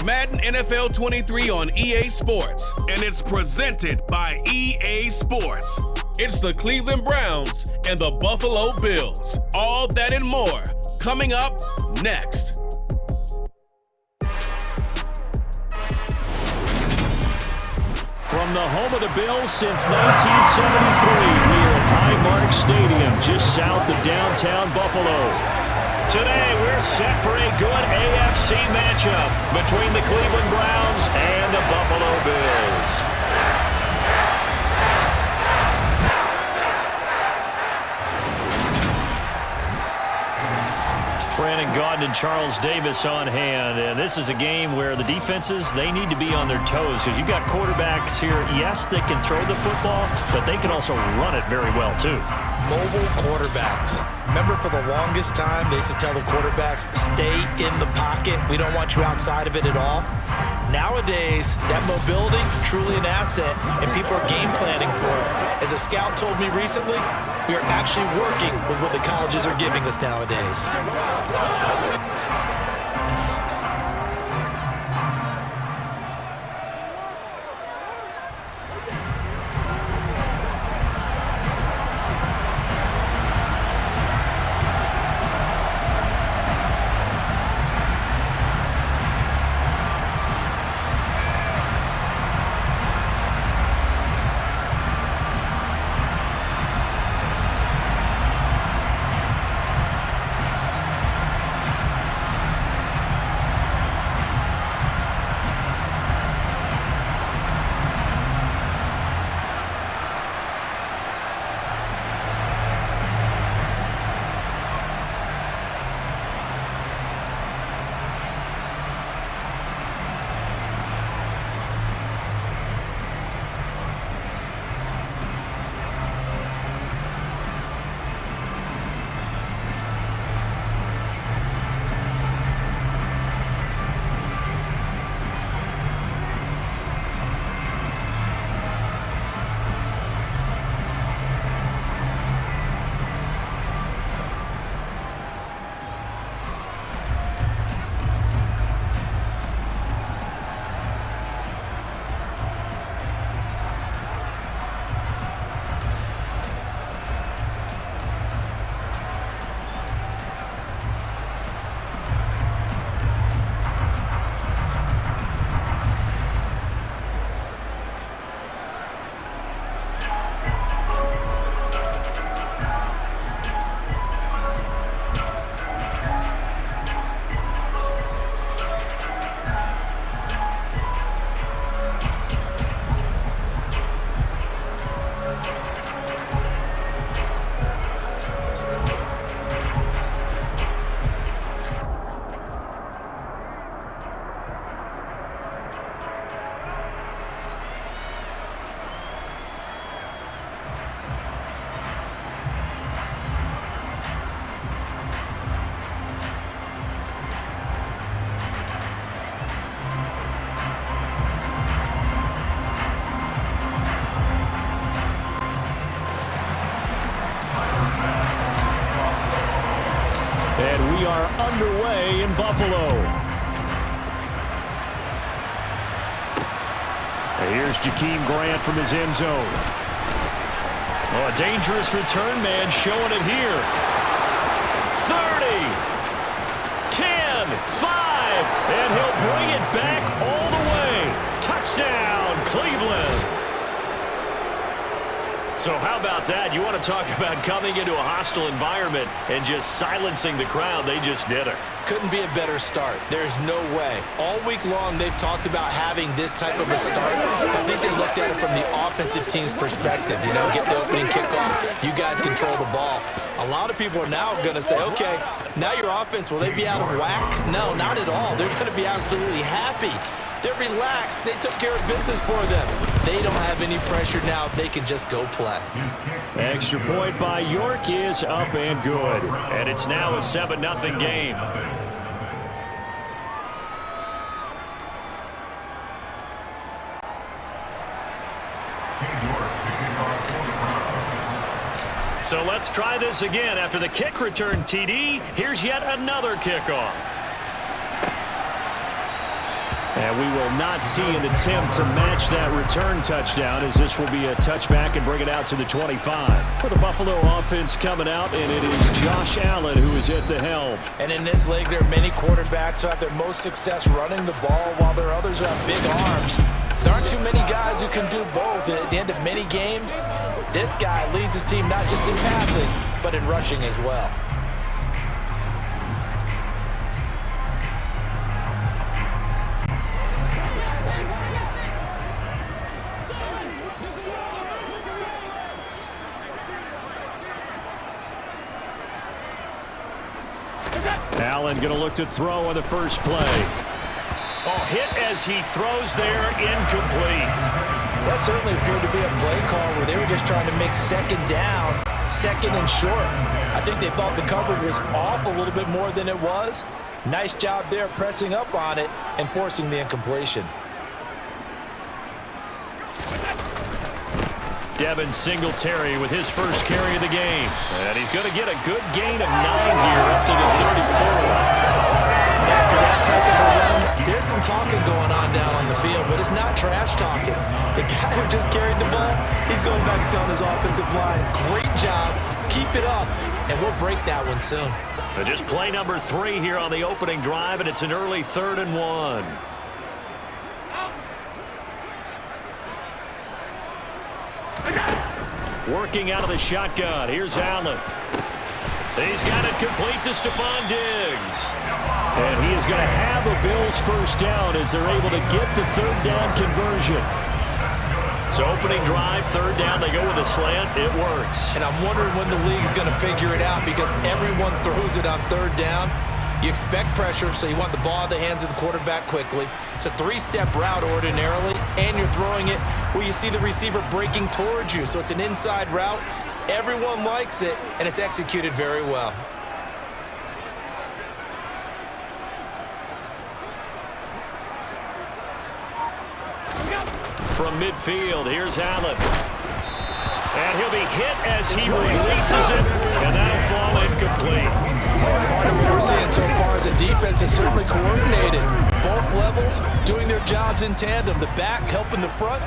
Madden NFL 23 on EA Sports, and it's presented by EA Sports. It's the Cleveland Browns and the Buffalo Bills. All that and more coming up next. From the home of the Bills since 1973, we are at Highmark Stadium, just south of downtown Buffalo. Today, we're set for a good AFC matchup between the Cleveland Browns and the Buffalo Bills. Brandon Gaudin and Charles Davis on hand, and this is a game where the defenses, they need to be on their toes because you've got quarterbacks here. Yes, they can throw the football, but they can also run it very well too. Mobile quarterbacks. Remember, for the longest time, they used to tell the quarterbacks, stay in the pocket. We don't want you outside of it at all. Nowadays, that mobility, truly an asset, and people are game planning for it. As a scout told me recently, we are actually working with what the colleges are giving us nowadays. And we are underway in Buffalo. And here's Jakeem Grant from his end zone. Oh, a dangerous return man showing it here. 30, 10, 5, and he'll bring it back all the way. Touchdown, Cleveland. So how about that? You want to talk about coming into a hostile environment and just silencing the crowd. They just did it. Couldn't be a better start. There's no way. All week long, they've talked about having this type of a start. I think they looked at it from the offensive team's perspective. You know, get the opening kickoff. You guys control the ball. A lot of people are now going to say, okay, now your offense, will they be out of whack? No, not at all. They're going to be absolutely happy. They're relaxed. They took care of business for them. They don't have any pressure now. They can just go play. Extra point by York is up and good. And it's now a 7-0 game. So let's try this again. After the kick return TD, here's yet another kickoff. And we will not see an attempt to match that return touchdown, as this will be a touchback and bring it out to the 25. For the Buffalo offense coming out, and it is Josh Allen who is at the helm. And in this league, there are many quarterbacks who have their most success running the ball, while there are others who have big arms. There aren't too many guys who can do both. And at the end of many games, this guy leads his team not just in passing, but in rushing as well. Allen going to look to throw on the first play. Oh, hit as he throws there, incomplete. That certainly appeared to be a play call where they were just trying to make second down, second and short. I think they thought the coverage was off a little bit more than it was. Nice job there pressing up on it and forcing the incompletion. Devin Singletary with his first carry of the game. And he's going to get a good gain of 9 here up to the 34. After that type of a run, there's some talking going on down on the field, but it's not trash talking. The guy who just carried the ball, he's going back and telling his offensive line, great job, keep it up, and we'll break that one soon. Just play number 3 here on the opening drive, and it's an early 3rd and 1. Working out of the shotgun. Here's Allen. He's got it complete to Stephon Diggs. And he is going to have a Bills first down as they're able to get the 3rd down conversion. So opening drive, 3rd down, they go with a slant. It works. And I'm wondering when the league's going to figure it out, because everyone throws it on 3rd down. You expect pressure, so you want the ball in the hands of the quarterback quickly. It's a 3-step route ordinarily, and you're throwing it where you see the receiver breaking towards you. So it's an inside route. Everyone likes it, and it's executed very well. From midfield, here's Allen. And he'll be hit as he releases it, and that'll fall incomplete. Part of what we're seeing so far is the defense is certainly coordinated. Both levels doing their jobs in tandem. The back helping the front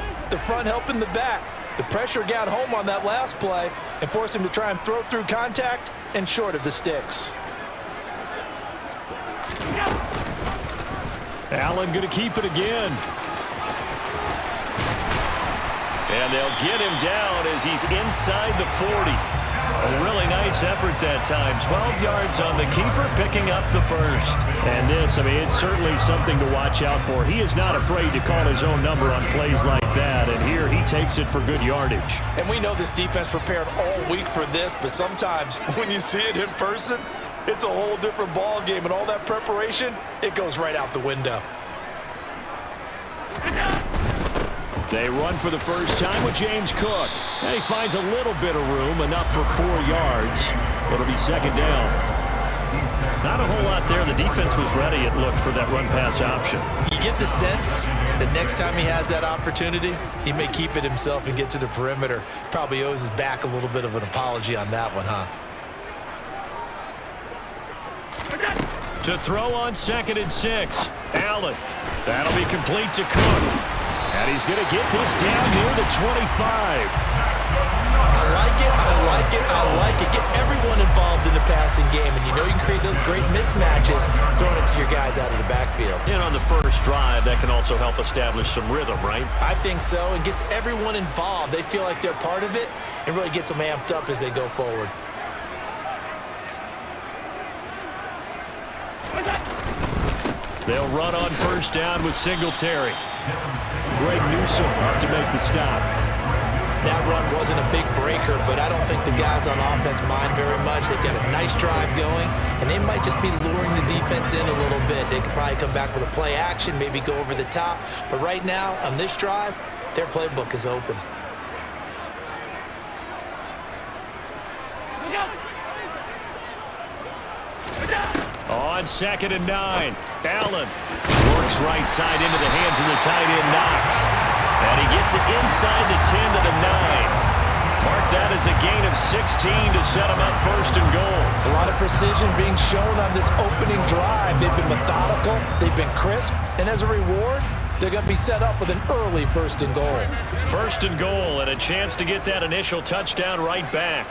helping the back. The pressure got home on that last play and forced him to try and throw through contact and short of the sticks. Allen going to keep it again. And they'll get him down as he's inside the 40. A really nice effort that time. 12 yards on the keeper, picking up the first. And this, I mean, it's certainly something to watch out for. He is not afraid to call his own number on plays like that. And here he takes it for good yardage. And we know this defense prepared all week for this, but sometimes when you see it in person, it's a whole different ball game. And all that preparation, it goes right out the window. They run for the first time with James Cook. And he finds a little bit of room, enough for 4 yards. It'll be 2nd down. Not a whole lot there. The defense was ready, it looked, for that run-pass option. You get the sense that next time he has that opportunity, he may keep it himself and get to the perimeter. Probably owes his back a little bit of an apology on that one, huh? To throw on 2nd and 6. Allen. That'll be complete to Cook. And he's going to get this down near the 25. I like it, I like it, I like it. Get everyone involved in the passing game, and you know you can create those great mismatches throwing it to your guys out of the backfield. And on the first drive, that can also help establish some rhythm, right? I think so, and gets everyone involved. They feel like they're part of it, and really gets them amped up as they go forward. They'll run on first down with Singletary. Greg Newsome up to make the stop. That run wasn't a big breaker, but I don't think the guys on offense mind very much. They've got a nice drive going, and they might just be luring the defense in a little bit. They could probably come back with a play action, maybe go over the top. But right now, on this drive, their playbook is open. On 2nd and 9, Allen works right side into the hands of the tight end, Knox. And he gets it inside the 10 to the 9. Mark that is a gain of 16 to set them up first and goal. A lot of precision being shown on this opening drive. They've been methodical, they've been crisp, and as a reward, they're going to be set up with an early first and goal. First and goal, and a chance to get that initial touchdown right back.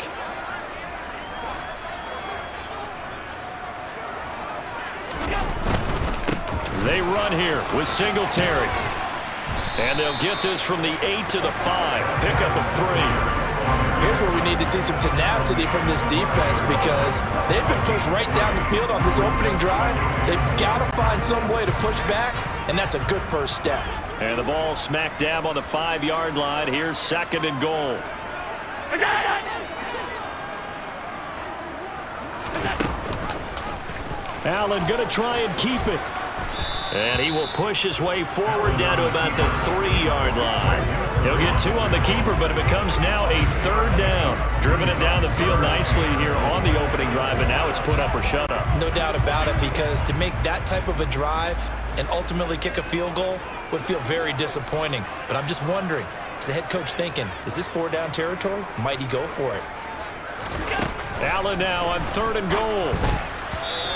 They run here with Singletary. And they'll get this from the 8 to the 5. Pick up a 3. Here's where we need to see some tenacity from this defense because they've been pushed right down the field on this opening drive. They've got to find some way to push back, and that's a good first step. And the ball smack dab on the 5-yard line. Here's second and goal. Allen going to try and keep it. And he will push his way forward down to about the 3-yard line. He'll get 2 on the keeper, but it becomes now a third down. Driven it down the field nicely here on the opening drive, and now it's put up or shut up. No doubt about it, because to make that type of a drive and ultimately kick a field goal would feel very disappointing. But I'm just wondering, is the head coach thinking, is this 4-down territory? Might he go for it? Allen now on third and goal.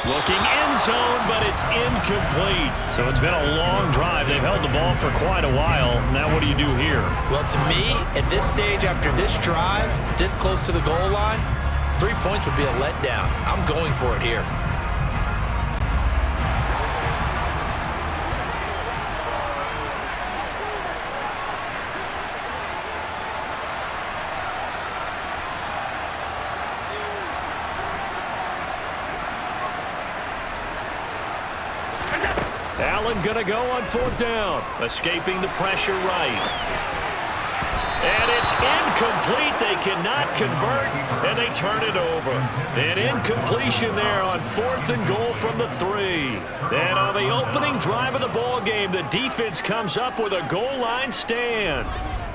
Looking end zone, but it's incomplete. So it's been a long drive. They've held the ball for quite a while. Now what do you do here? Well, to me, at this stage, after this drive, this close to the goal line, 3 points would be a letdown. I'm going for it here. Allen going to go on fourth down. Escaping the pressure right. And it's incomplete. They cannot convert, and they turn it over. An incompletion there on fourth and goal from the 3. And on the opening drive of the ball game, the defense comes up with a goal line stand.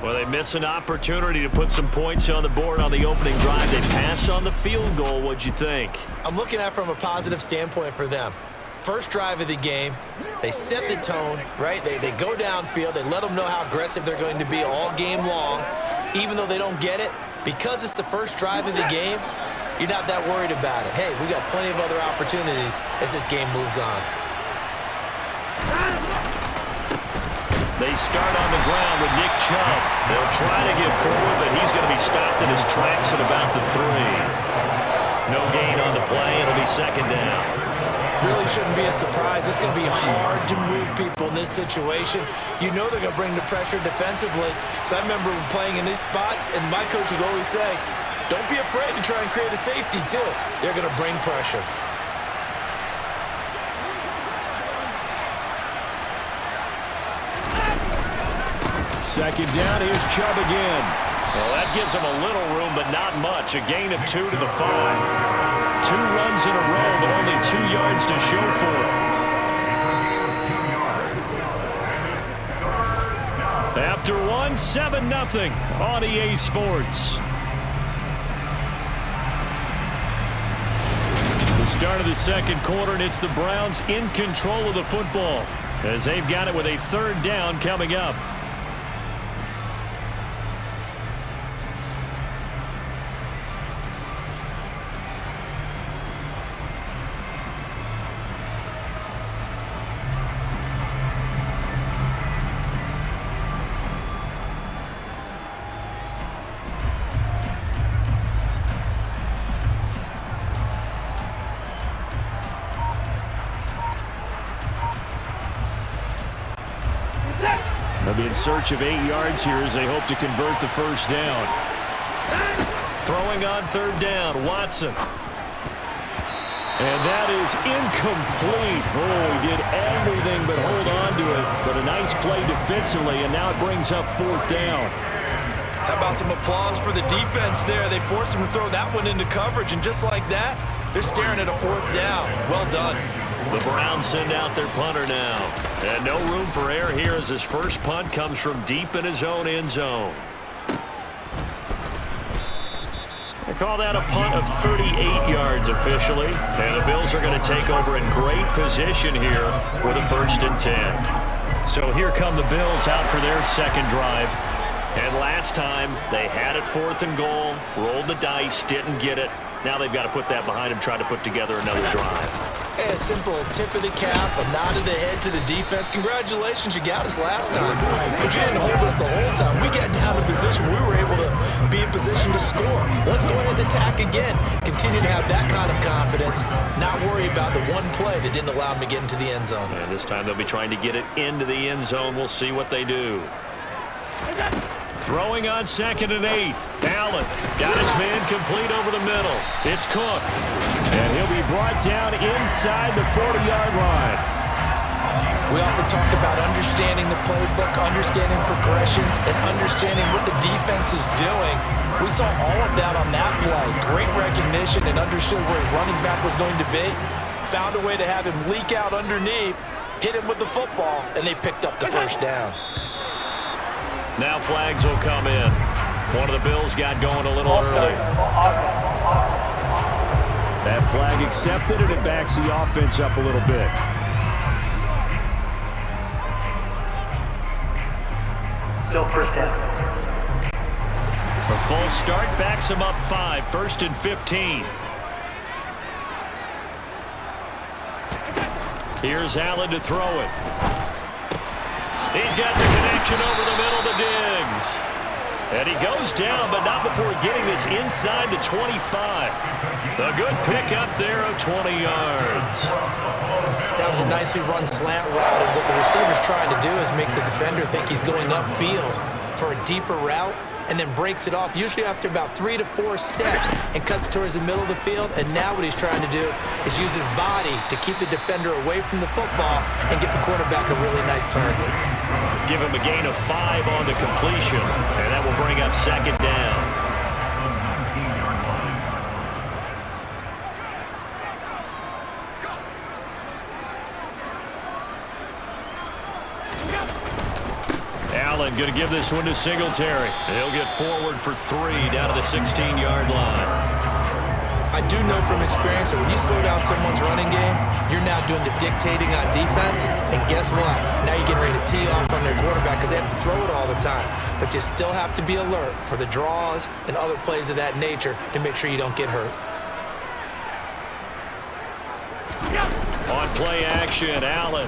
Well, they miss an opportunity to put some points on the board on the opening drive. They pass on the field goal. What'd you think? I'm looking at it from a positive standpoint for them. First drive of the game, they set the tone, right? They go downfield. They let them know how aggressive they're going to be all game long. Even though they don't get it, because it's the first drive of the game, you're not that worried about it. Hey, we got plenty of other opportunities as this game moves on. They start on the ground with Nick Chubb. They'll try to get forward, but he's going to be stopped in his tracks at about the 3. No gain on the play. It'll be second down. Really shouldn't be a surprise. It's going to be hard to move people in this situation. You know they're going to bring the pressure defensively. Because I remember playing in these spots, and my coaches always say, don't be afraid to try and create a safety, too. They're going to bring pressure. Second down, here's Chubb again. Well, that gives him a little room, but not much. A gain of 2 to the 5. 2 runs in a row, but only 2 yards to show for it. After 1, 7-0 on EA Sports. The start of the second quarter, and it's the Browns in control of the football as they've got it with a third down coming up. They'll be in search of 8 yards here as they hope to convert the first down. Throwing on third down, Watson. And that is incomplete. Oh, he did everything but hold on to it. But a nice play defensively, and now it brings up fourth down. How about some applause for the defense there? They forced him to throw that one into coverage, and just like that, they're staring at a fourth down. Well done. The Browns send out their punter now. And no room for error here as his first punt comes from deep in his own end zone. They call that a punt of 38 yards officially. And the Bills are going to take over in great position here with a 1st and 10. So here come the Bills out for their second drive. And last Last time, they had it 4th and goal, rolled the dice, didn't get it. Now they've got to put that behind them, try to put together another drive. Hey, a simple tip of the cap, a nod of the head to the defense. Congratulations, you got us last time. But you didn't hold us the whole time. We got down to position. We were able to be in position to score. Let's go ahead and attack again. Continue to have that kind of confidence. Not worry about the one play that didn't allow them to get into the end zone. And this time they'll be trying to get it into the end zone. We'll see what they do. Throwing on 2nd and 8. Allen got his man complete over the middle. It's Cook. And he'll be brought down inside the 40-yard line. We often talk about understanding the playbook, understanding progressions, and understanding what the defense is doing. We saw all of that on that play. Great recognition and understood where his running back was going to be. Found a way to have him leak out underneath, hit him with the football, and they picked up the first down. Now flags will come in. One of the Bills got going a little early. That flag accepted, and it backs the offense up a little bit. Still first down. A full start backs him up 5, 1st and 15. Here's Allen to throw it. He's got the connection over the middle to Diggs. And he goes down, but not before getting this inside the 25. A good pick up there of 20 yards. That was a nicely run slant route, and what the receiver's trying to do is make the defender think he's going upfield for a deeper route, and then breaks it off, usually after about 3 to 4 steps, and cuts towards the middle of the field. And now what he's trying to do is use his body to keep the defender away from the football and get the quarterback a really nice target. Give him a gain of 5 on the completion, and that will bring up 2nd down. Allen going to give this one to Singletary. He'll get forward for 3 down to the 16-yard line. I do know from experience that when you slow down someone's running game, you're now doing the dictating on defense. And guess what? Now you're getting ready to tee off on their quarterback because they have to throw it all the time. But you still have to be alert for the draws and other plays of that nature to make sure you don't get hurt. On play action, Allen.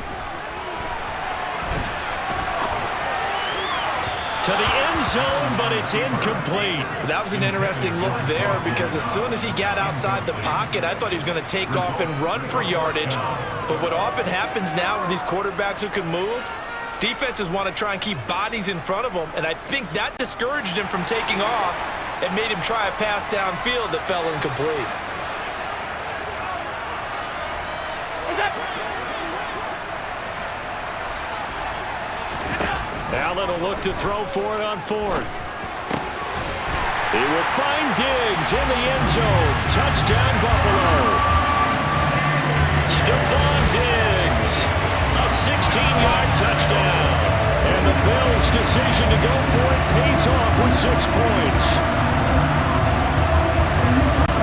To the end zone, but it's incomplete. That was an interesting look there because as soon as he got outside the pocket, I thought he was going to take off and run for yardage. But what often happens now with these quarterbacks who can move, defenses want to try and keep bodies in front of them, and I think that discouraged him from taking off and made him try a pass downfield that fell incomplete. Allen will look to throw for it on 4th. He will find Diggs in the end zone. Touchdown, Buffalo. Stephon Diggs, a 16-yard touchdown. And the Bills' decision to go for it pays off with 6 points.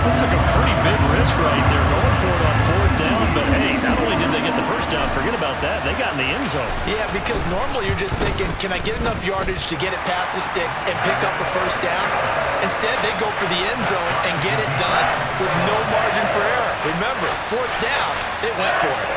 That took a pretty big risk right there going for it on 4th down. But, hey, not only did they get the first down, forget about that, they got in the end zone. Yeah, because normally you're just thinking, can I get enough yardage to get it past the sticks and pick up a first down? Instead, they go for the end zone and get it done with no margin for error. Remember, 4th down, they went for it.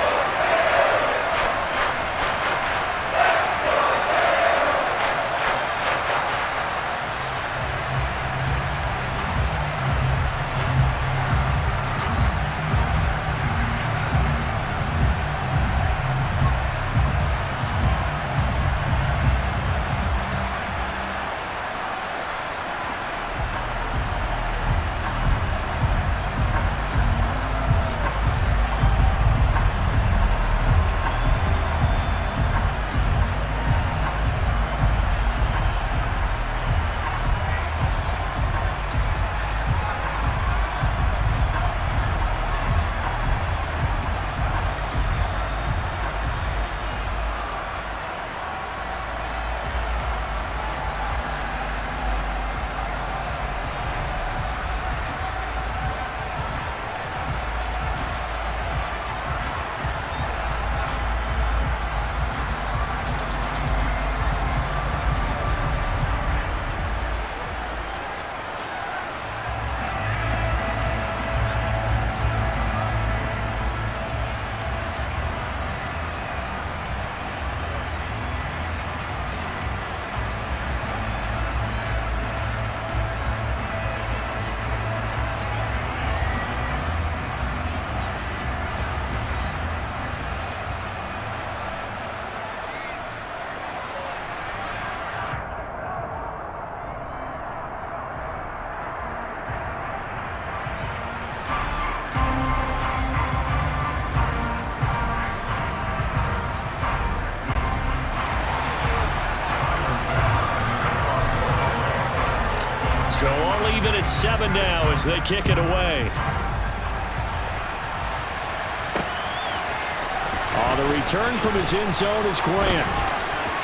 All even at 7 now as they kick it away. The return from his end zone is Grant.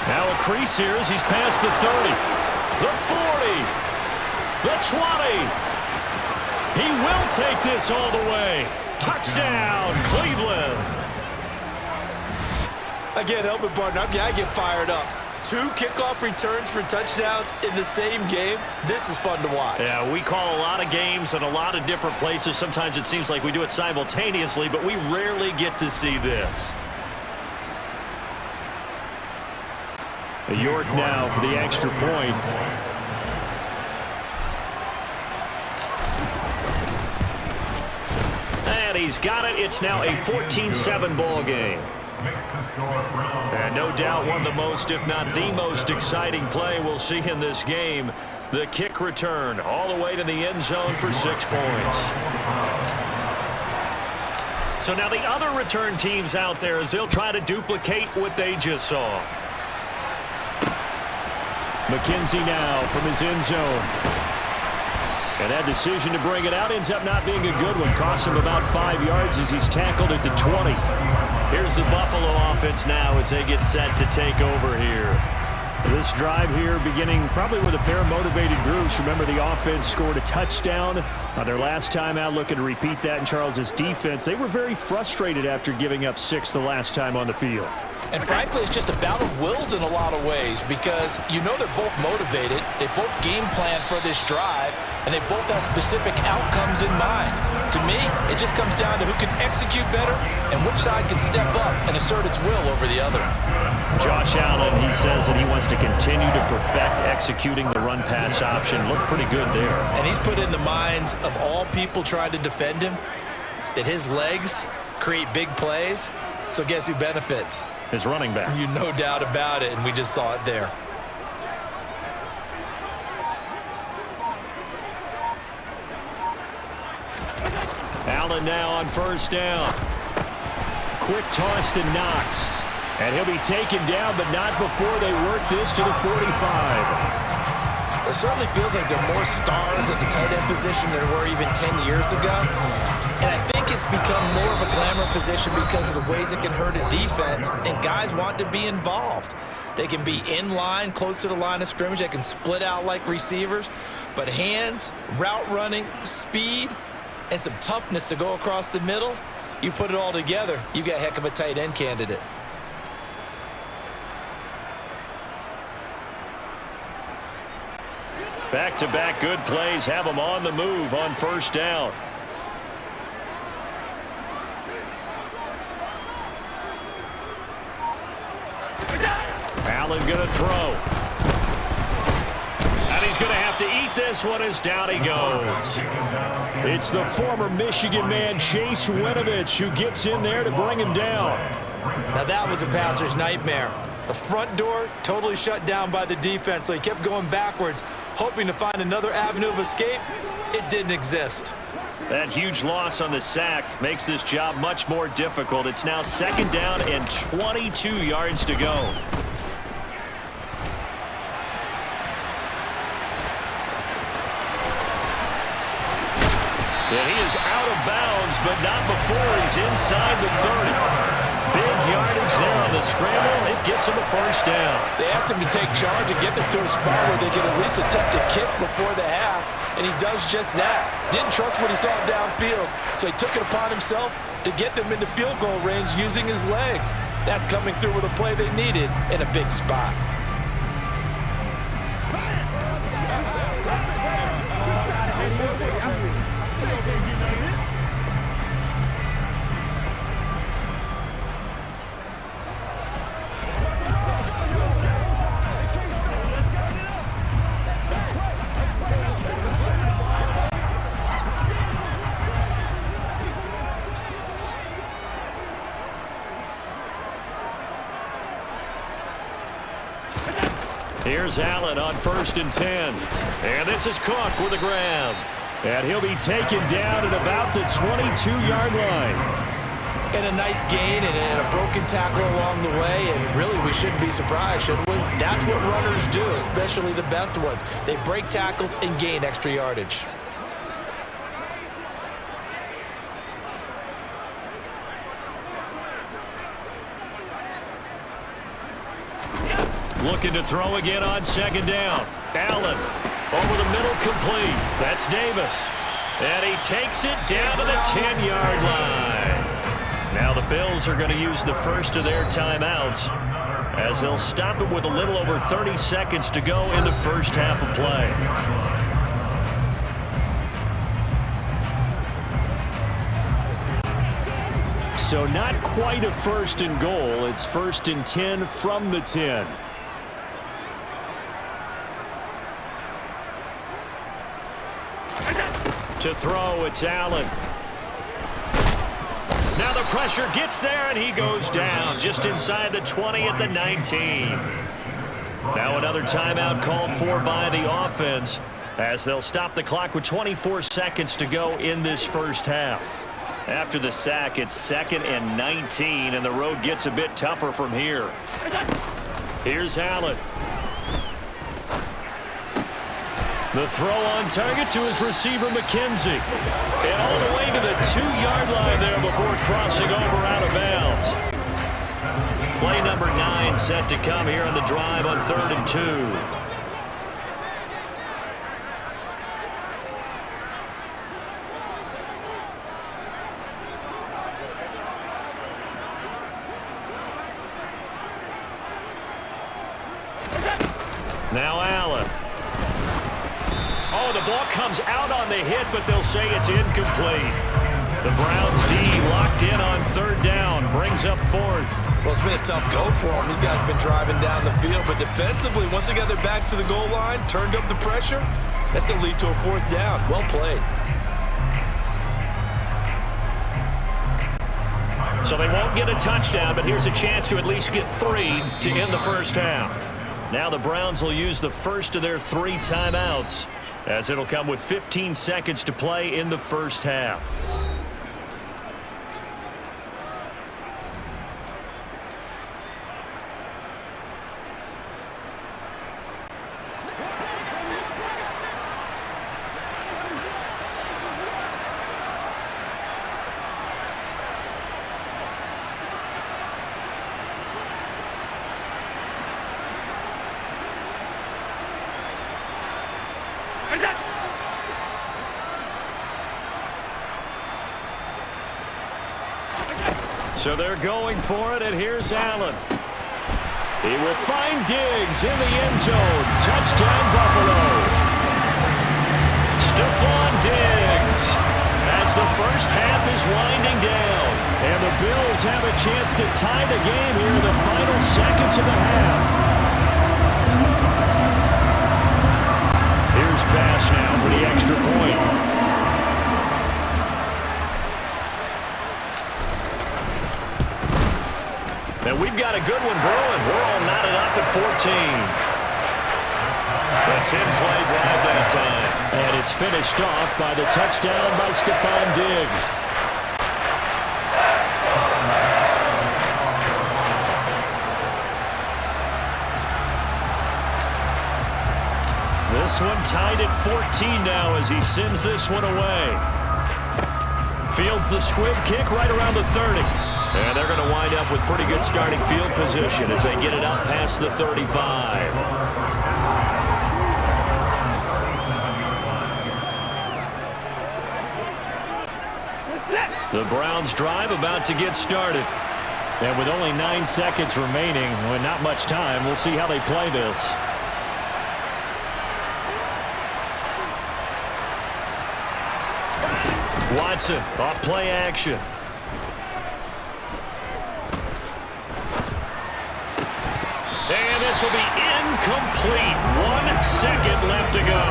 Now a crease here as he's past the 30, the 40, the 20. He will take this all the way. Touchdown, Cleveland. Again, Elvin Barton, I get fired up. 2 kickoff returns for touchdowns in the same game. This is fun to watch. Yeah, we call a lot of games in a lot of different places. Sometimes it seems like we do it simultaneously, but we rarely get to see this. York now for the extra point. And he's got it. It's now a 14-7 ball game. And no doubt one of the most, if not the most exciting play we'll see in this game. The kick return all the way to the end zone for 6 points. So now the other return teams out there as they'll try to duplicate what they just saw. McKenzie now from his end zone. And that decision to bring it out ends up not being a good one. Cost him about 5 yards as he's tackled at the 20. Here's the Buffalo offense now as they get set to take over here. This drive here beginning probably with a pair of motivated groups. Remember, the offense scored a touchdown on their last time out, looking to repeat that in Charles's defense. They were very frustrated after giving up 6 the last time on the field. And frankly, it's just a battle of wills in a lot of ways because you know they're both motivated. They both game plan for this drive, and they both have specific outcomes in mind. To me, it just comes down to who can execute better and which side can step up and assert its will over the other. Josh Allen, he says that he wants to continue to perfect executing the run-pass option. Looked pretty good there. And he's put in the minds of all people trying to defend him that his legs create big plays. So guess who benefits? His running back. You no doubt about it, and we just saw it there. Allen now on first down. Quick toss to Knox. And he'll be taken down, but not before they work this to the 45. It certainly feels like there are more stars at the tight end position than there were even 10 years ago. And I think it's become more of a glamour position because of the ways it can hurt a defense, and guys want to be involved. They can be in line, close to the line of scrimmage. They can split out like receivers. But hands, route running, speed, and some toughness to go across the middle, you put it all together, you got a heck of a tight end candidate. Back-to-back good plays have them on the move on first down. Allen going to throw. And he's going to have to eat this one as down he goes. It's the former Michigan man, Chase Winovich, who gets in there to bring him down. Now that was a passer's nightmare. The front door totally shut down by the defense, so he kept going backwards, hoping to find another avenue of escape. It didn't exist. That huge loss on the sack makes this job much more difficult. It's now second down and 22 yards to go. And he is out of bounds, but not before he's inside the 30. Big yardage there on the scramble. It gets him a first down. They asked him to take charge and get them to a spot where they can at least attempt a kick before the half, and he does just that. Didn't trust what he saw downfield, so he took it upon himself to get them into field goal range using his legs. That's coming through with a play they needed in a big spot. Here's Allen on 1st and 10. And this is Cook with a grab. And he'll be taken down at about the 22-yard line. And a nice gain and a broken tackle along the way, and really we shouldn't be surprised, should we? That's what runners do, especially the best ones. They break tackles and gain extra yardage. Looking to throw again on second down. Allen over the middle, complete. That's Davis. And he takes it down to the 10-yard line. Now the Bills are going to use the first of their timeouts as they'll stop it with a little over 30 seconds to go in the first half of play. So not quite a first and goal. It's first and 10 from the 10. To throw, it's Allen. Now the pressure gets there, and he goes down just inside the 20 at the 19. Now another timeout called for by the offense as they'll stop the clock with 24 seconds to go in this first half. After the sack, it's 2nd and 19, and the road gets a bit tougher from here. Here's Allen. The throw on target to his receiver, McKenzie. And all the way to the 2-yard line there before crossing over out of bounds. Play number 9 set to come here on the drive on 3rd and 2. Now Allen. Oh, the ball comes out on the hit, but they'll say it's incomplete. The Browns D locked in on 3rd down, brings up 4th. Well, it's been a tough go for them. These guys have been driving down the field, but defensively, once they got their backs to the goal line, turned up the pressure, that's going to lead to a 4th down. Well played. So they won't get a touchdown, but here's a chance to at least get 3 to end the first half. Now the Browns will use the first of their 3 timeouts as it'll come with 15 seconds to play in the first half. So they're going for it, and here's Allen. He will find Diggs in the end zone. Touchdown, Buffalo. Stephon Diggs as the first half is winding down. And the Bills have a chance to tie the game here in the final seconds of the half. Here's Bass now for the extra point. And we've got a good one brewing. We're all knotted up at 14. A 10-play drive that time. And it's finished off by the touchdown by Stephon Diggs. This one tied at 14 now as he sends this one away. Fields the squib kick right around the 30. And they're going to wind up with pretty good starting field position as they get it up past the 35. The Browns drive about to get started. And with only 9 seconds remaining, with not much time, we'll see how they play this. Watson off play action. And this will be incomplete. 1 second left to go.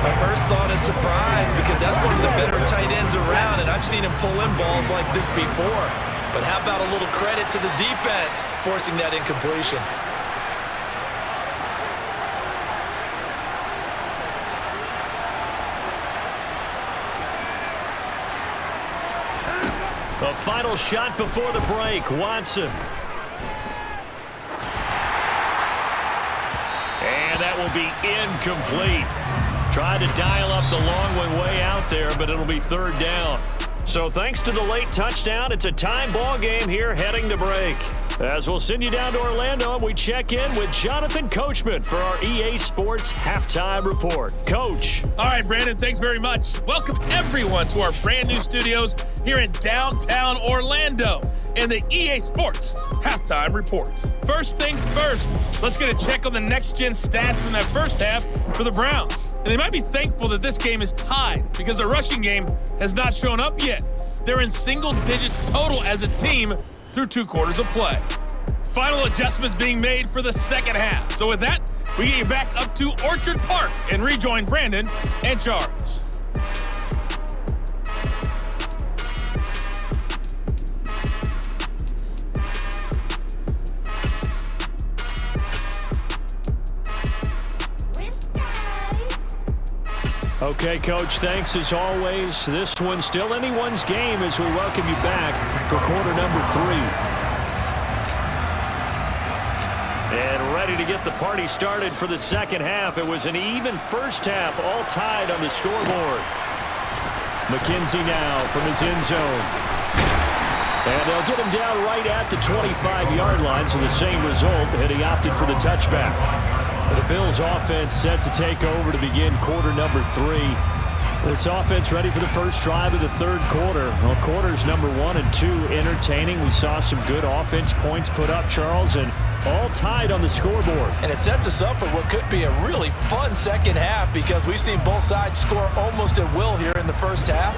My first thought is surprise because that's one of the better tight ends around, and I've seen him pull in balls like this before. But how about a little credit to the defense forcing that incompletion? A final shot before the break. Watson. And that will be incomplete. Tried to dial up the long one way out there, but it'll be third down. So thanks to the late touchdown, it's a tie ball game here heading to break. As we'll send you down to Orlando, and we check in with Jonathan Coachman for our EA Sports Halftime Report. Coach. All right, Brandon, thanks very much. Welcome everyone to our brand new studios here in downtown Orlando in the EA Sports Halftime Report. First things first, let's get a check on the next-gen stats from that first half for the Browns. And they might be thankful that this game is tied because the rushing game has not shown up yet. They're in single digits total as a team through 2 quarters of play. Final adjustments being made for the second half. So with that, we get you back up to Orchard Park and rejoin Brandon and Charles. Okay, Coach, thanks as always. This one's still anyone's game as we welcome you back for quarter number 3. And ready to get the party started for the second half. It was an even first half, all tied on the scoreboard. McKenzie now from his end zone. And they'll get him down right at the 25-yard line, so the same result, and he opted for the touchback. The Bills offense set to take over to begin quarter number 3. This offense ready for the first drive of the third quarter. Well, quarters number 1 and 2 entertaining. We saw some good offense points put up, Charles, and all tied on the scoreboard. And it sets us up for what could be a really fun second half because we've seen both sides score almost at will here in the first half.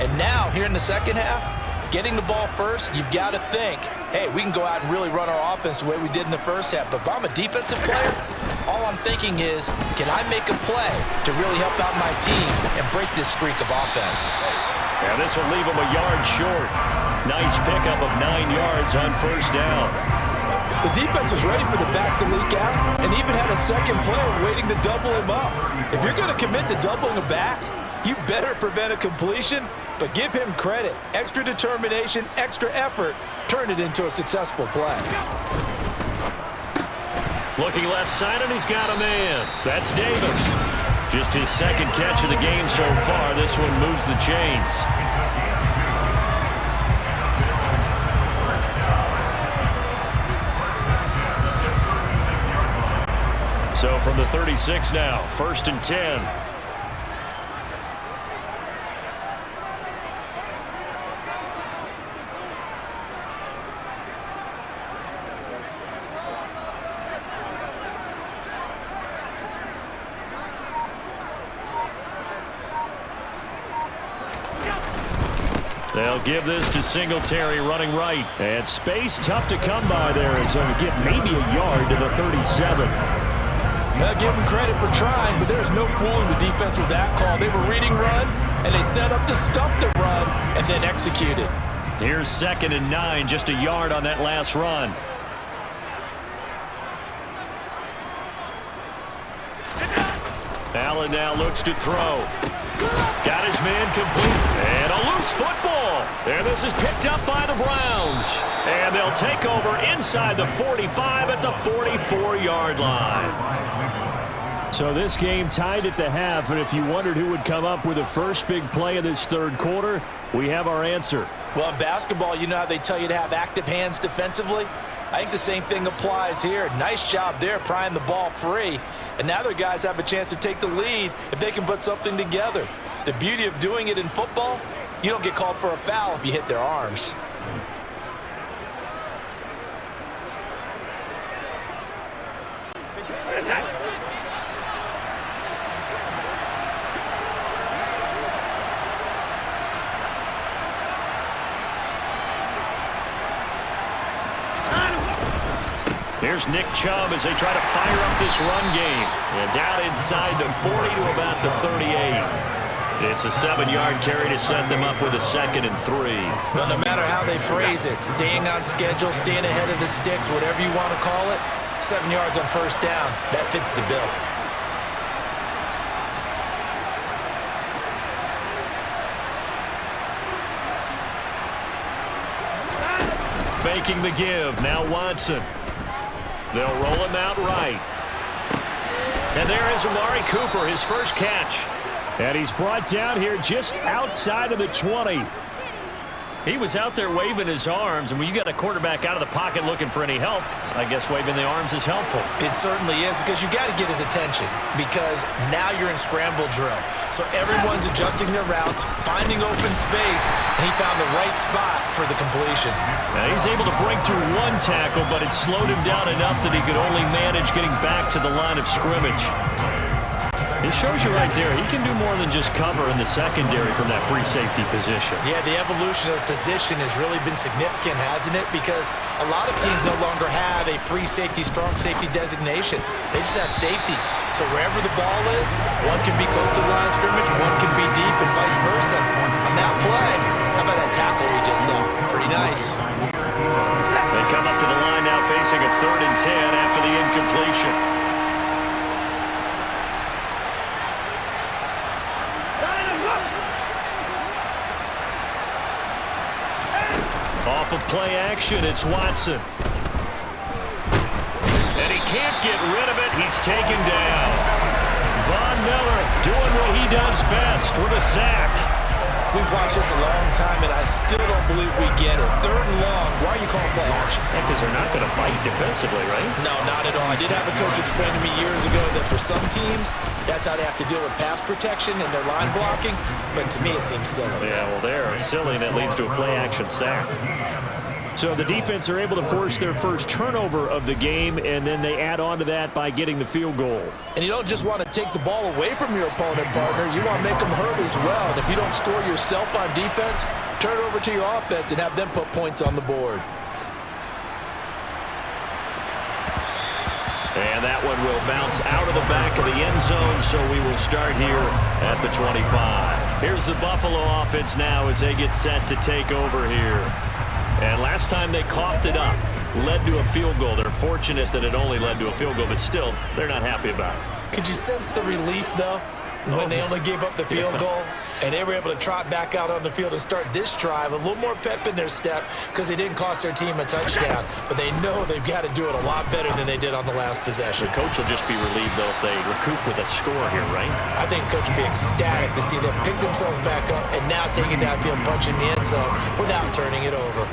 And now, here in the second half, getting the ball first, you've got to think, hey, we can go out and really run our offense the way we did in the first half. But if I'm a defensive player, all I'm thinking is, can I make a play to really help out my team and break this streak of offense? And this will leave him a yard short. Nice pickup of 9 yards on first down. The defense was ready for the back to leak out and even had a second player waiting to double him up. If you're going to commit to doubling a back, you better prevent a completion, but give him credit. Extra determination, extra effort, turned it into a successful play. Looking left side, and he's got a man. That's Davis. Just his second catch of the game so far. This one moves the chains. So from the 36 now, 1st and 10. They'll give this to Singletary running right. And space tough to come by there as they'll get maybe a yard to the 37. They'll give them credit for trying, but there's no fooling the defense with that call. They were reading run, and they set up to stop the run and then executed. Here's 2nd and 9, just a yard on that last run. Allen now looks to throw. Got his man complete. And a loose football. And this is picked up by the Browns. And they'll take over inside the 45 at the 44-yard line. So this game tied at the half, and if you wondered who would come up with the first big play of this third quarter, we have our answer. Well, in basketball, you know how they tell you to have active hands defensively? I think the same thing applies here. Nice job there prying the ball free. And now their guys have a chance to take the lead if they can put something together. The beauty of doing it in football, you don't get called for a foul if you hit their arms. Here's Nick Chubb as they try to fire up this run game. And down inside the 40 to about the 38. It's a 7-yard carry to set them up with a 2nd and 3. Well, no matter how they phrase it, staying on schedule, staying ahead of the sticks, whatever you want to call it, 7 yards on first down, that fits the bill. faking the give. Now Watson. They'll roll him out right. And there is Amari Cooper, his first catch. And he's brought down here just outside of the 20. He was out there waving his arms, and when you got a quarterback out of the pocket looking for any help, I guess waving the arms is helpful. It certainly is, because you got to get his attention, because now you're in scramble drill. So everyone's adjusting their routes, finding open space, and he found the right spot for the completion. Now he's able to break through one tackle, but it slowed him down enough that he could only manage getting back to the line of scrimmage. It shows you right there, he can do more than just cover in the secondary from that free safety position. Yeah, the evolution of the position has really been significant, hasn't it? Because a lot of teams no longer have a free safety, strong safety designation. They just have safeties. So wherever the ball is, one can be close to the line of scrimmage, one can be deep, and vice versa. On that play, how about that tackle we just saw? Pretty nice. They come up to the line now facing a 3rd and 10 after the incompletion. Off of play action, it's Watson. And he can't get rid of it. He's taken down. Von Miller doing what he does best with a sack. We've watched this a long time, and I still don't believe we get it. 3rd and long, why are you calling play action? Because they're not going to fight defensively, right? No, not at all. I did have a coach explain to me years ago that for some teams, that's how they have to deal with pass protection and their line blocking. But to me, it seems silly. Yeah, well, they're silly, and that leads to a play-action sack. So the defense are able to force their first turnover of the game, and then they add on to that by getting the field goal. And you don't just want to take the ball away from your opponent, partner. You want to make them hurt as well. And if you don't score yourself on defense, turn it over to your offense and have them put points on the board. And that one will bounce out of the back of the end zone, so we will start here at the 25. Here's the Buffalo offense now as they get set to take over here. And last time they coughed it up, led to a field goal. They're fortunate that it only led to a field goal, but still, they're not happy about it. Could you sense the relief, though, when they only gave up the field goal? And they were able to trot back out on the field and start this drive. A little more pep in their step because they didn't cost their team a touchdown. But they know they've got to do it a lot better than they did on the last possession. The coach will just be relieved, though, if they recoup with a score here, right? I think the coach will be ecstatic to see them pick themselves back up and now take it downfield, punch in the end zone without turning it over.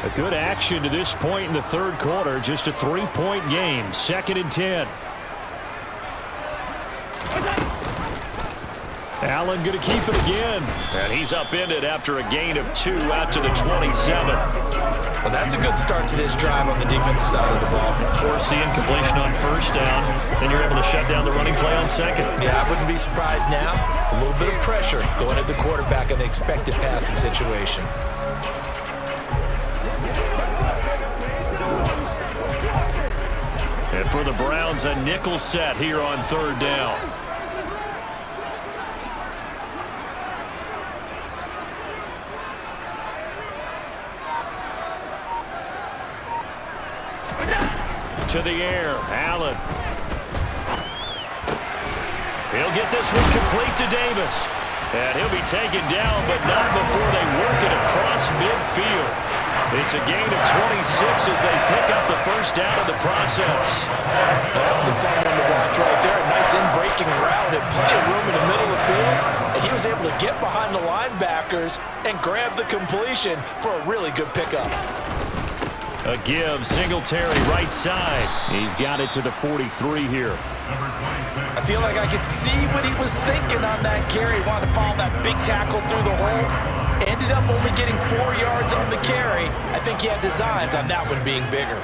A good action to this point in the 3rd quarter. Just a 3-point game. 2nd and 10. Allen going to keep it again. And he's upended after a gain of 2 out to the 27. Well, that's a good start to this drive on the defensive side of the ball. Force the incompletion on 1st down. Then you're able to shut down the running play on 2nd. Yeah, I wouldn't be surprised now. A little bit of pressure going at the quarterback in the expected passing situation. And for the Browns, a nickel set here on 3rd down. To the air, Allen. He'll get this one complete to Davis. And he'll be taken down, but not before they work it across midfield. It's a gain of 26 as they pick up the 1st down of the process. That was a fun one to watch right there. A nice in-breaking route and plenty of room in the middle of the field. And he was able to get behind the linebackers and grab the completion for a really good pickup. A give, Singletary right side. He's got it to the 43 here. I feel like I could see what he was thinking on that carry. He wanted to follow that big tackle through the hole. Ended up only getting 4 yards on the carry. I think he had designs on that one being bigger.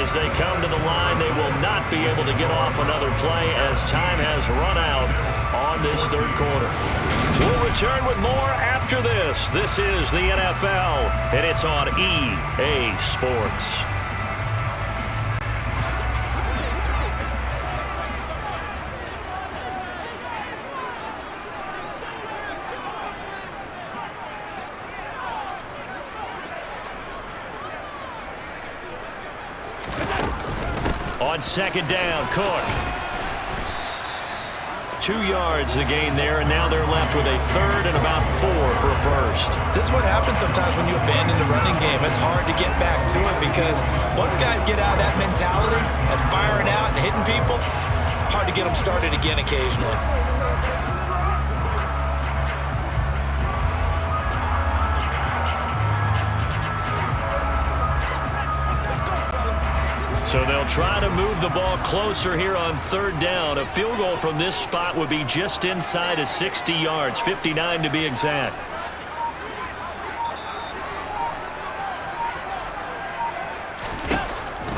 As they come to the line, they will not be able to get off another play as time has run out on this 3rd quarter. We'll return with more after this. This is the NFL, and it's on EA Sports. On second down, Cook. 2 yards the gain there, and now they're left with a third and about 4 for a first. This is what happens sometimes when you abandon the running game. It's hard to get back to it because once guys get out of that mentality of firing out and hitting people, hard to get them started again occasionally. So they'll try to move the ball closer here on third down. A field goal from this spot would be just inside of 60 yards, 59 to be exact.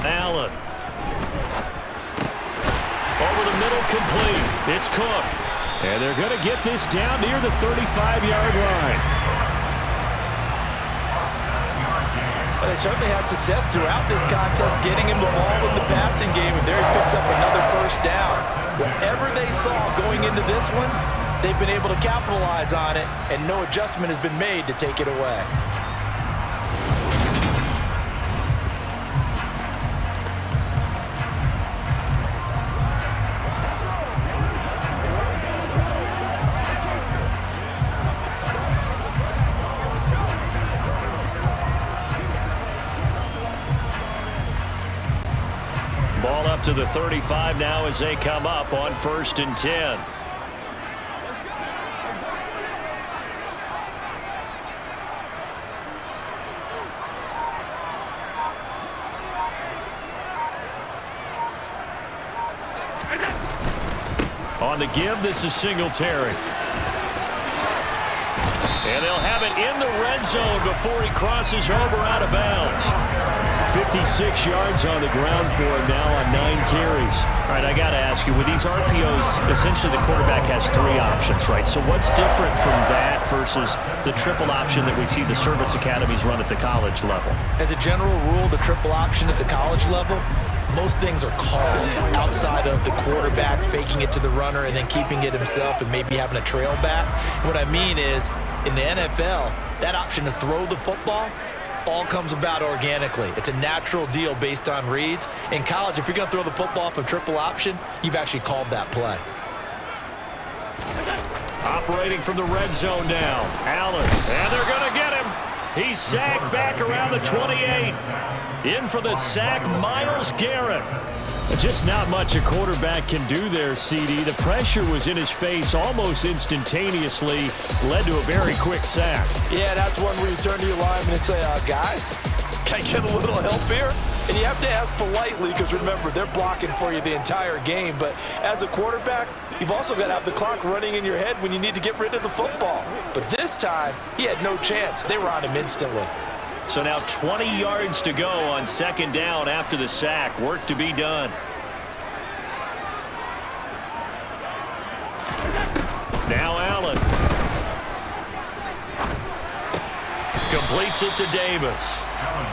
Allen. Over the middle, complete. It's Cook. And they're going to get this down near the 35-yard line. They certainly had success throughout this contest getting him the ball in the passing game, and there he picks up another first down. Whatever they saw going into this one, they've been able to capitalize on it, and no adjustment has been made to take it away. Ball up to the 35 now as they come up on 1st and 10. On the give, this is Singletary. And they'll have it in the red zone before he crosses over out of bounds. 56 yards on the ground for him now on 9 carries. All right, I got to ask you, with these RPOs, essentially the quarterback has 3 options, right? So what's different from that versus the triple option that we see the service academies run at the college level? As a general rule, the triple option at the college level, most things are called outside of the quarterback faking it to the runner and then keeping it himself and maybe having a trail back. What I mean is, in the NFL, that option to throw the football all comes about organically. It's a natural deal based on reads. In college, if you're going to throw the football from triple option, you've actually called that play. Operating from the red zone now, Allen, and they're going to get him. He's sacked back around the 28. In for the sack, Myles Garrett. Just not much a quarterback can do there, CD. The pressure was in his face almost instantaneously, led to a very quick sack. Yeah, that's one where you turn to your lineman and say, guys, can I get a little help here? And you have to ask politely because, remember, they're blocking for you the entire game. But as a quarterback, you've also got to have the clock running in your head when you need to get rid of the football. But this time, he had no chance. They were on him instantly. So now 20 yards to go on second down after the sack. Work to be done. Now Allen. Completes it to Davis.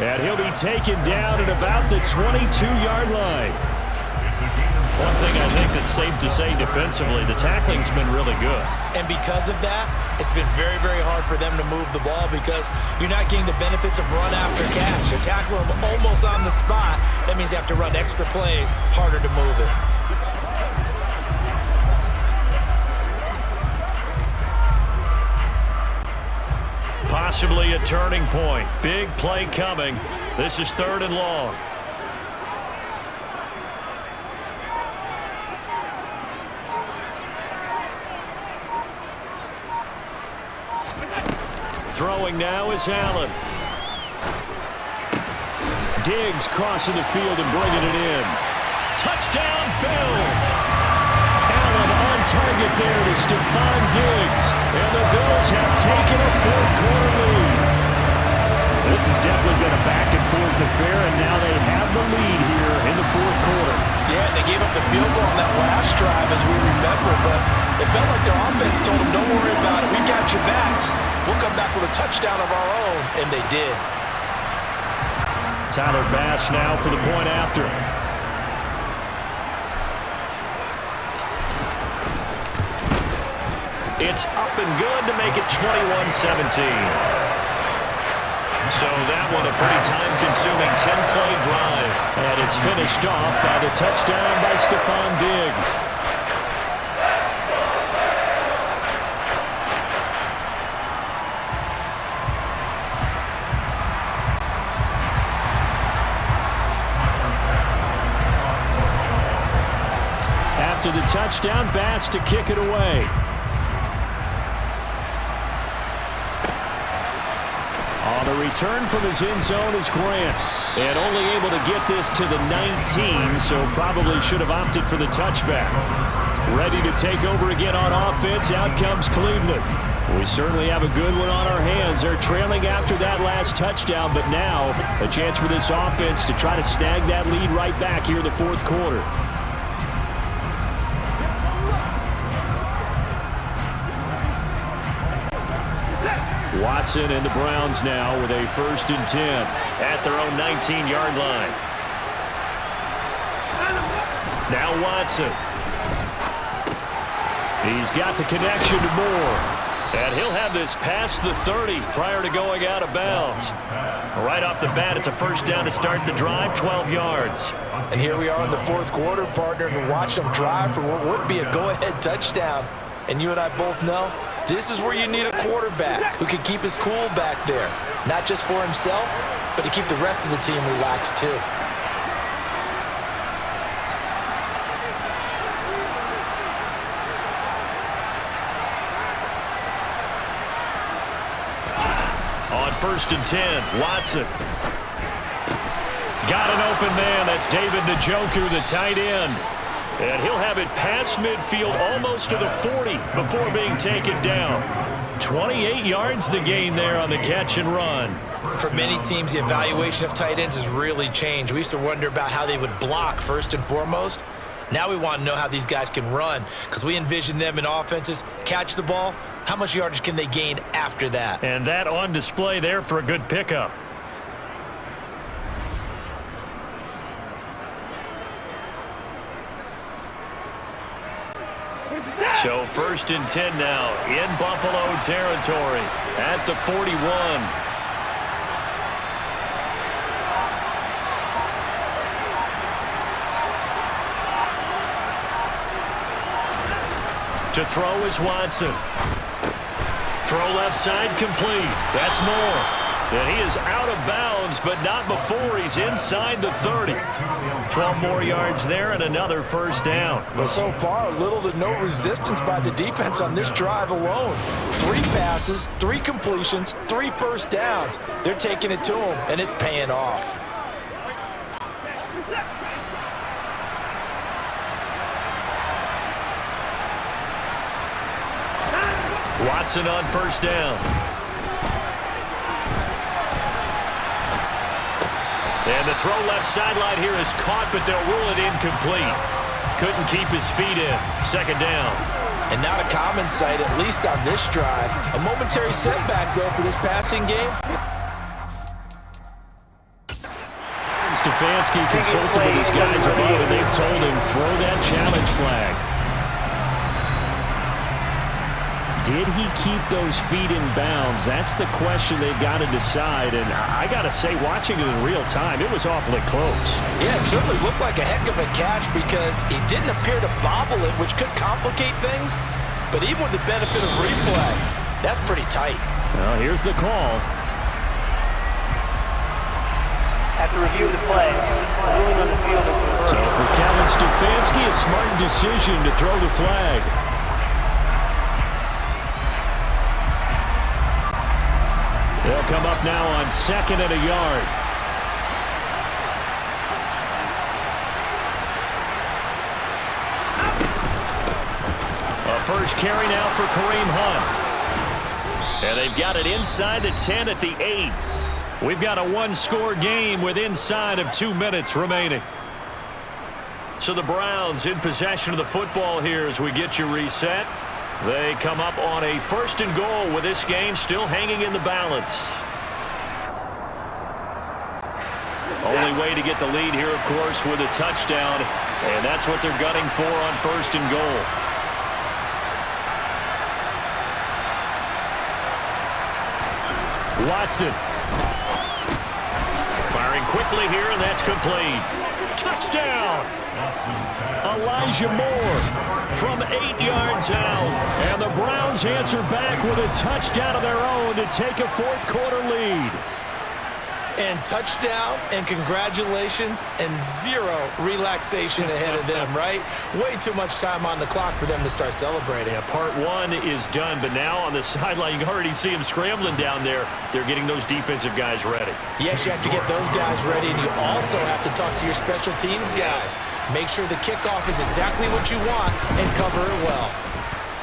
And he'll be taken down at about the 22-yard line. One thing I think that's safe to say defensively, the tackling's been really good. And because of that, it's been very, very hard for them to move the ball because you're not getting the benefits of run after catch. You're tackling them almost on the spot. That means you have to run extra plays, harder to move it. Possibly a turning point. Big play coming. This is 3rd and long. Throwing now is Allen. Diggs crossing the field and bringing it in. Touchdown, Bills! Allen on target there to Stephon Diggs. And the Bills have taken a 4th quarter lead. This has definitely been a back-and-forth affair, and now they have the lead here in the 4th quarter. Yeah, they gave up the field goal on that last drive, as we remember, but it felt like their offense told them, don't worry about it, we got your backs. We'll come back with a touchdown of our own, and they did. Tyler Bass now for the point after. It's up and good to make it 21-17. So that one a pretty time-consuming 10-play drive. And it's finished off by the touchdown by Stephon Diggs. After the touchdown, Bass to kick it away. On the return from his end zone is Grant. And only able to get this to the 19, so probably should have opted for the touchback. Ready to take over again on offense. Out comes Cleveland. We certainly have a good one on our hands. They're trailing after that last touchdown, but now a chance for this offense to try to snag that lead right back here in the fourth quarter. Watson and the Browns now with a 1st and 10 at their own 19-yard line. Now Watson. He's got the connection to Moore. And he'll have this past the 30 prior to going out of bounds. Right off the bat, it's a 1st down to start the drive, 12 yards. And here we are in the fourth quarter, partner, and watch them drive for what would be a go-ahead touchdown. And you and I both know this is where you need a quarterback who can keep his cool back there. Not just for himself, but to keep the rest of the team relaxed too. On 1st and 10, Watson. Got an open man. That's David Njoku, the tight end. And he'll have it past midfield almost to the 40 before being taken down. 28 yards the gain there on the catch and run. For many teams, the evaluation of tight ends has really changed. We used to wonder about how they would block first and foremost. Now we want to know how these guys can run because we envision them in offenses, catch the ball. How much yardage can they gain after that? And that on display there for a good pickup. So 1st and 10 now in Buffalo territory at the 41. To throw is Watson. Throw left side complete. That's Moore. And he is out of bounds, but not before he's inside the 30. 12 more yards there and another 1st down. Well, so far, little to no resistance by the defense on this drive alone. 3 passes, 3 completions, 3 1st downs. They're taking it to him, and it's paying off. Watson on 1st down. And the throw left sideline here is caught, but they'll rule it incomplete. Couldn't keep his feet in. 2nd down. And not a common sight, at least on this drive. A momentary setback, though, for this passing game. Stefanski consulted with his guys above, and they've told him, throw that challenge flag. Did he keep those feet in bounds? That's the question they've got to decide. And I got to say, watching it in real time, it was awfully close. Yeah, it certainly looked like a heck of a catch because he didn't appear to bobble it, which could complicate things. But even with the benefit of replay, that's pretty tight. Well, here's the call. After review of the play, the ruling on the field is reversed. So for Kevin Stefanski, a smart decision to throw the flag. They'll come up now on 2nd and a yard. A 1st carry now for Kareem Hunt. And they've got it inside the 10 at the 8. We've got a 1-score game with inside of 2 minutes remaining. So the Browns in possession of the football here as we get you reset. They come up on a 1st and goal with this game still hanging in the balance. Only way to get the lead here, of course, with a touchdown. And that's what they're gunning for on 1st and goal. Watson. quickly here, and that's complete. Touchdown! Elijah Moore from 8 yards out. And the Browns answer back with a touchdown of their own to take a fourth-quarter lead. And touchdown and congratulations and zero relaxation ahead of them, right? Way too much time on the clock for them to start celebrating. Yeah, part one is done, but now on the sideline, you can already see them scrambling down there. They're getting those defensive guys ready. Yes, you have to get those guys ready, and you also have to talk to your special teams guys. Make sure the kickoff is exactly what you want and cover it well.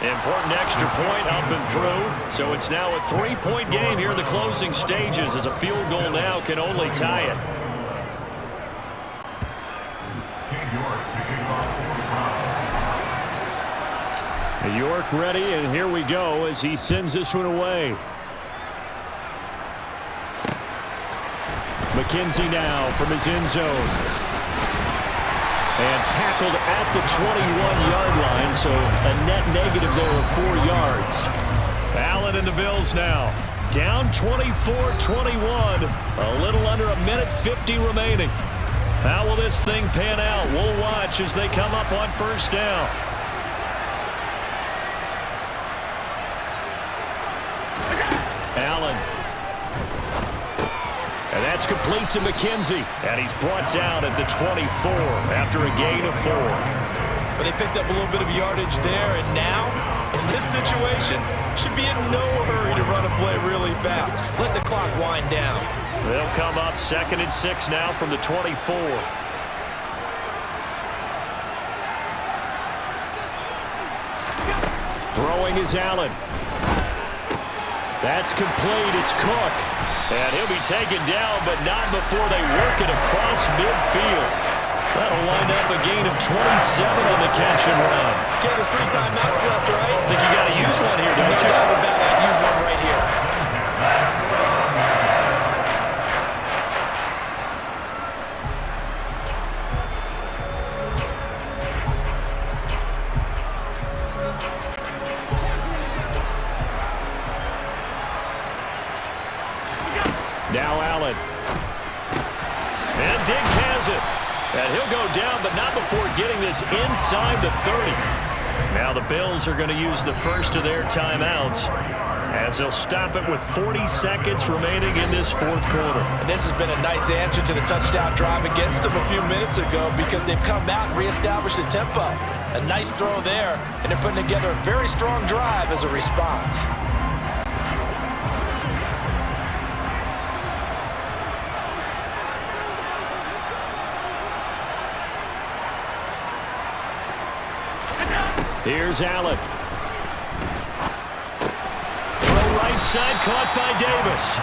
Important extra point up and through. So it's now a 3-point game here in the closing stages, as a field goal now can only tie it. York ready, and here we go as he sends this one away. McKenzie now from his end zone. And tackled at the 21-yard line, so a net negative there of 4 yards. Allen and the Bills now. Down 24-21. A little under a minute 50 remaining. How will this thing pan out? We'll watch as they come up on first down. Allen. And that's complete to McKenzie. And he's brought down at the 24 after a gain of 4. But they picked up a little bit of yardage there, and now, in this situation, should be in no hurry to run a play really fast. Let the clock wind down. They'll come up 2nd and 6 now from the 24. Throwing is Allen. That's complete. It's Cook. And he'll be taken down, but not before they work it across midfield. That'll wind up a gain of 27 on the catch and run. Okay, there's 3 timeouts left, right? I think you got to use one here, don't you? No doubt about it. Use one right here. Now Allen. And Diggs has it. And he'll go down, but not before getting this inside the 30. Now the Bills are going to use the first of their timeouts, as they'll stop it with 40 seconds remaining in this fourth quarter. And this has been a nice answer to the touchdown drive against them a few minutes ago, because they've come out and reestablished the tempo. A nice throw there, and they're putting together a very strong drive as a response. Here's Allen. Throw right side, caught by Davis.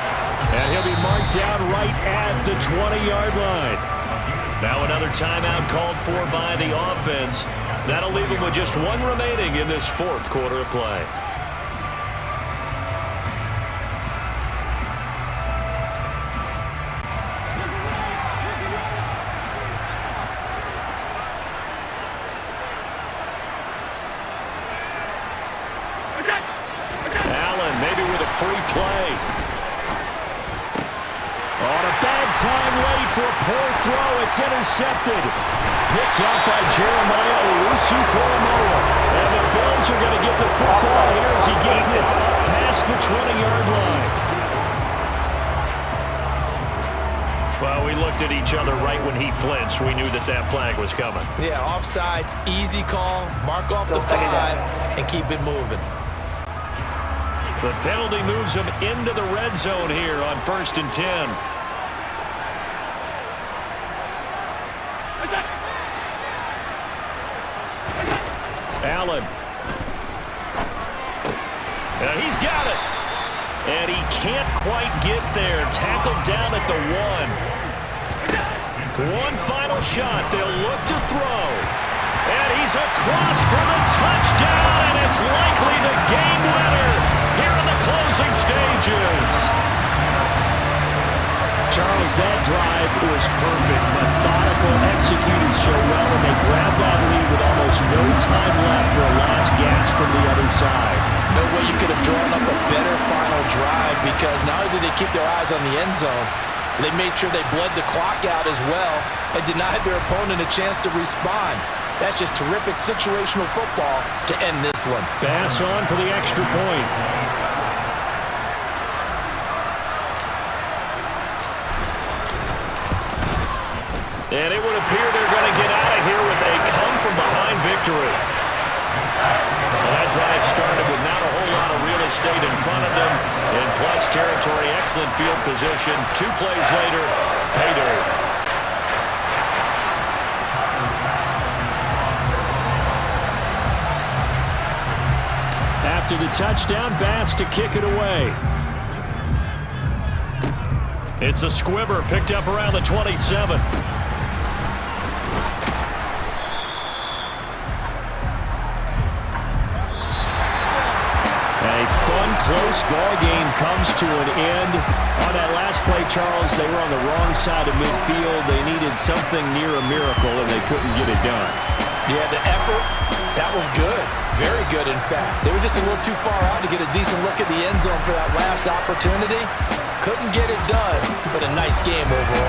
And he'll be marked down right at the 20-yard line. Now another timeout called for by the offense. That'll leave them with just 1 remaining in this fourth quarter of play. Allen maybe with a free play. On a bad time late for a poor throw. It's intercepted. Picked up by Jeremiah Owusu-Koramoah. And the Bills are going to get the football here as he gets this up past the 20-yard line. Well, we looked at each other right when he flinched. We knew that that flag was coming. Yeah, offsides, easy call, mark off the 5, and keep it moving. The penalty moves him into the red zone here on 1st and 10. Allen. And he's got it. And he can't quite get there. Tackled down at the 1. One final shot. They'll look to throw. And he's across for the touchdown. And it's likely the game winner here in the closing stages. Charles, that drive was perfect. Methodical, executed so well, and they grabbed that lead with almost no time left for a last gasp from the other side. No way you could have drawn up a better final drive, because not only did they keep their eyes on the end zone, They made sure they bled the clock out as well and denied their opponent a chance to respond. That's just terrific situational football to end this one. Bass on for the extra point. And it would appear they're going to get out of here with a come-from-behind victory. Well, that drive started with not a whole lot of real estate in front of them. In plus territory, excellent field position. 2 plays later, pay dirt. After the touchdown, Bass to kick it away. It's a squibber picked up around the 27. Close ball game comes to an end. On that last play, Charles, they were on the wrong side of midfield. They needed something near a miracle, and they couldn't get it done. Yeah, the effort, that was good. Very good, in fact. They were just a little too far out to get a decent look at the end zone for that last opportunity. Couldn't get it done, but a nice game overall.